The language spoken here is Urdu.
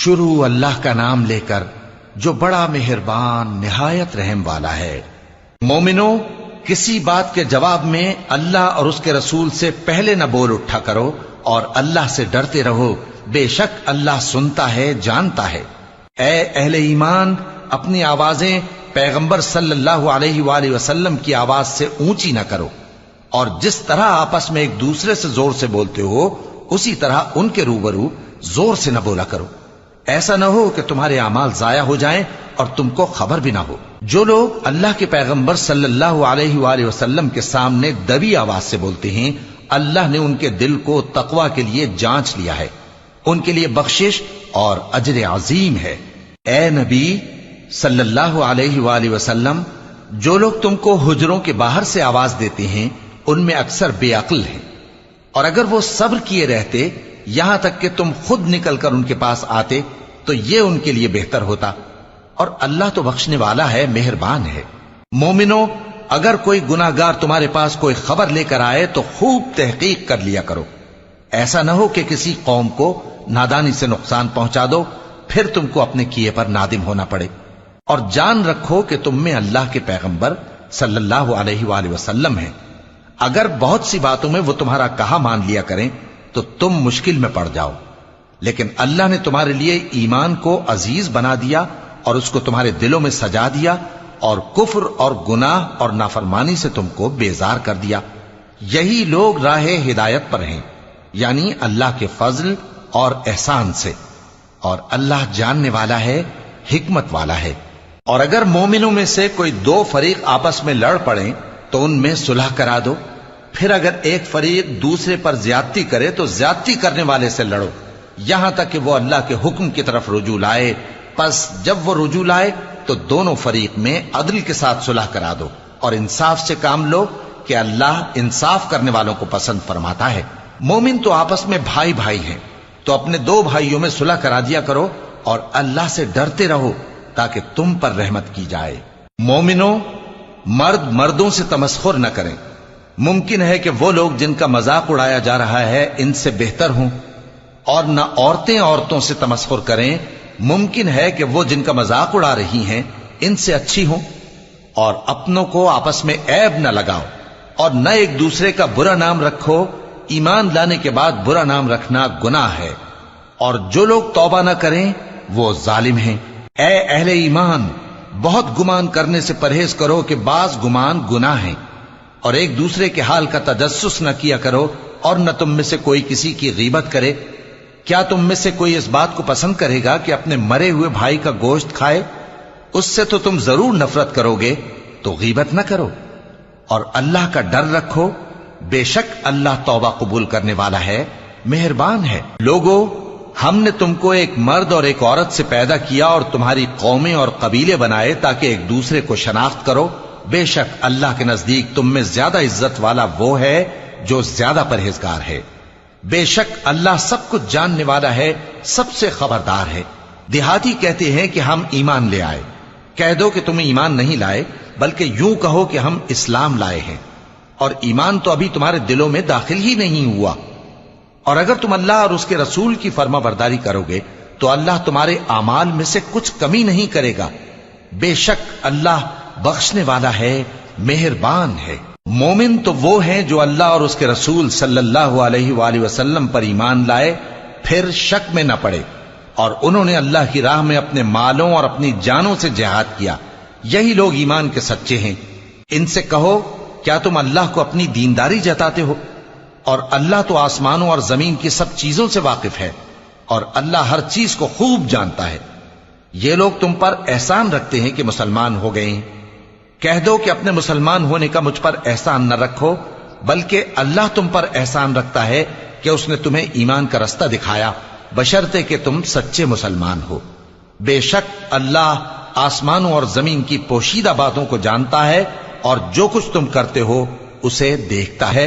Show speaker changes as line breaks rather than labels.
شروع اللہ کا نام لے کر جو بڑا مہربان نہایت رحم والا ہے۔ مومنو، کسی بات کے جواب میں اللہ اور اس کے رسول سے پہلے نہ بول اٹھا کرو اور اللہ سے ڈرتے رہو، بے شک اللہ سنتا ہے، جانتا ہے۔ اے اہل ایمان، اپنی آوازیں پیغمبر صلی اللہ علیہ وآلہ وسلم کی آواز سے اونچی نہ کرو، اور جس طرح آپس میں ایک دوسرے سے زور سے بولتے ہو اسی طرح ان کے روبرو زور سے نہ بولا کرو، ایسا نہ ہو کہ تمہارے اعمال ضائع ہو جائیں اور تم کو خبر بھی نہ ہو۔ جو لوگ اللہ کے پیغمبر صلی اللہ علیہ وآلہ وسلم کے سامنے دبی آواز سے بولتے ہیں، اللہ نے ان کے دل کو تقوی کے لیے جانچ لیا ہے، ان کے لیے بخشش اور اجر عظیم ہے۔ اے نبی صلی اللہ علیہ وآلہ وسلم، جو لوگ تم کو حجروں کے باہر سے آواز دیتے ہیں ان میں اکثر بے عقل ہیں، اور اگر وہ صبر کیے رہتے یہاں تک کہ تم خود نکل کر ان کے پاس آتے تو یہ ان کے لیے بہتر ہوتا، اور اللہ تو بخشنے والا ہے، مہربان ہے۔ مومنو، اگر کوئی گناہ گار تمہارے پاس کوئی خبر لے کر آئے تو خوب تحقیق کر لیا کرو، ایسا نہ ہو کہ کسی قوم کو نادانی سے نقصان پہنچا دو پھر تم کو اپنے کیے پر نادم ہونا پڑے۔ اور جان رکھو کہ تم میں اللہ کے پیغمبر صلی اللہ علیہ وآلہ وسلم ہیں، اگر بہت سی باتوں میں وہ تمہارا کہا مان لیا کریں تو تم مشکل میں پڑ جاؤ، لیکن اللہ نے تمہارے لیے ایمان کو عزیز بنا دیا اور اس کو تمہارے دلوں میں سجا دیا، اور کفر اور گناہ اور نافرمانی سے تم کو بیزار کر دیا۔ یہی لوگ راہ ہدایت پر ہیں، یعنی اللہ کے فضل اور احسان سے، اور اللہ جاننے والا ہے، حکمت والا ہے۔ اور اگر مومنوں میں سے کوئی دو فریق آپس میں لڑ پڑیں تو ان میں صلح کرا دو، پھر اگر ایک فریق دوسرے پر زیادتی کرے تو زیادتی کرنے والے سے لڑو، یہاں تک کہ وہ اللہ کے حکم کی طرف رجوع لائے۔ پس جب وہ رجوع لائے تو دونوں فریق میں عدل کے ساتھ صلح کرا دو، اور انصاف سے کام لو کہ اللہ انصاف کرنے والوں کو پسند فرماتا ہے۔ مومن تو آپس میں بھائی بھائی ہیں، تو اپنے دو بھائیوں میں صلح کرا دیا کرو، اور اللہ سے ڈرتے رہو تاکہ تم پر رحمت کی جائے۔ مومنوں، مرد مردوں سے تمسخر نہ کریں، ممکن ہے کہ وہ لوگ جن کا مذاق اڑایا جا رہا ہے ان سے بہتر ہوں، اور نہ عورتیں عورتوں سے تمسخر کریں، ممکن ہے کہ وہ جن کا مذاق اڑا رہی ہیں ان سے اچھی ہوں۔ اور اپنوں کو آپس میں عیب نہ لگاؤ، اور نہ ایک دوسرے کا برا نام رکھو، ایمان لانے کے بعد برا نام رکھنا گناہ ہے، اور جو لوگ توبہ نہ کریں وہ ظالم ہیں۔ اے اہل ایمان، بہت گمان کرنے سے پرہیز کرو کہ بعض گمان گناہ ہیں، اور ایک دوسرے کے حال کا تجسس نہ کیا کرو، اور نہ تم میں سے کوئی کسی کی غیبت کرے۔ کیا تم میں سے کوئی اس بات کو پسند کرے گا کہ اپنے مرے ہوئے بھائی کا گوشت کھائے؟ اس سے تو تم ضرور نفرت کرو گے، تو غیبت نہ کرو، اور اللہ کا ڈر رکھو، بے شک اللہ توبہ قبول کرنے والا ہے، مہربان ہے۔ لوگو، ہم نے تم کو ایک مرد اور ایک عورت سے پیدا کیا اور تمہاری قومیں اور قبیلے بنائے تاکہ ایک دوسرے کو شناخت کرو، بے شک اللہ کے نزدیک تم میں زیادہ عزت والا وہ ہے جو زیادہ پرہیزگار ہے۔ بے شک اللہ سب کچھ جاننے والا ہے، سب سے خبردار ہے۔ دیہاتی کہتے ہیں کہ ہم ایمان لے آئے، کہہ دو کہ تم ایمان نہیں لائے، بلکہ یوں کہو کہ ہم اسلام لائے ہیں، اور ایمان تو ابھی تمہارے دلوں میں داخل ہی نہیں ہوا۔ اور اگر تم اللہ اور اس کے رسول کی فرما برداری کرو گے تو اللہ تمہارے اعمال میں سے کچھ کمی نہیں کرے گا، بے شک اللہ بخشنے والا ہے، مہربان ہے۔ مومن تو وہ ہیں جو اللہ اور اس کے رسول صلی اللہ علیہ وآلہ وسلم پر ایمان لائے پھر شک میں نہ پڑے، اور انہوں نے اللہ کی راہ میں اپنے مالوں اور اپنی جانوں سے جہاد کیا، یہی لوگ ایمان کے سچے ہیں۔ ان سے کہو، کیا تم اللہ کو اپنی دینداری جتاتے ہو؟ اور اللہ تو آسمانوں اور زمین کی سب چیزوں سے واقف ہے، اور اللہ ہر چیز کو خوب جانتا ہے۔ یہ لوگ تم پر احسان رکھتے ہیں کہ مسلمان ہو گئے ہیں، کہہ دو کہ اپنے مسلمان ہونے کا مجھ پر احسان نہ رکھو، بلکہ اللہ تم پر احسان رکھتا ہے کہ اس نے تمہیں ایمان کا رستہ دکھایا، بشرطے کہ تم سچے مسلمان ہو۔ بے شک اللہ آسمانوں اور زمین کی پوشیدہ باتوں کو جانتا ہے، اور جو کچھ تم کرتے ہو اسے دیکھتا ہے۔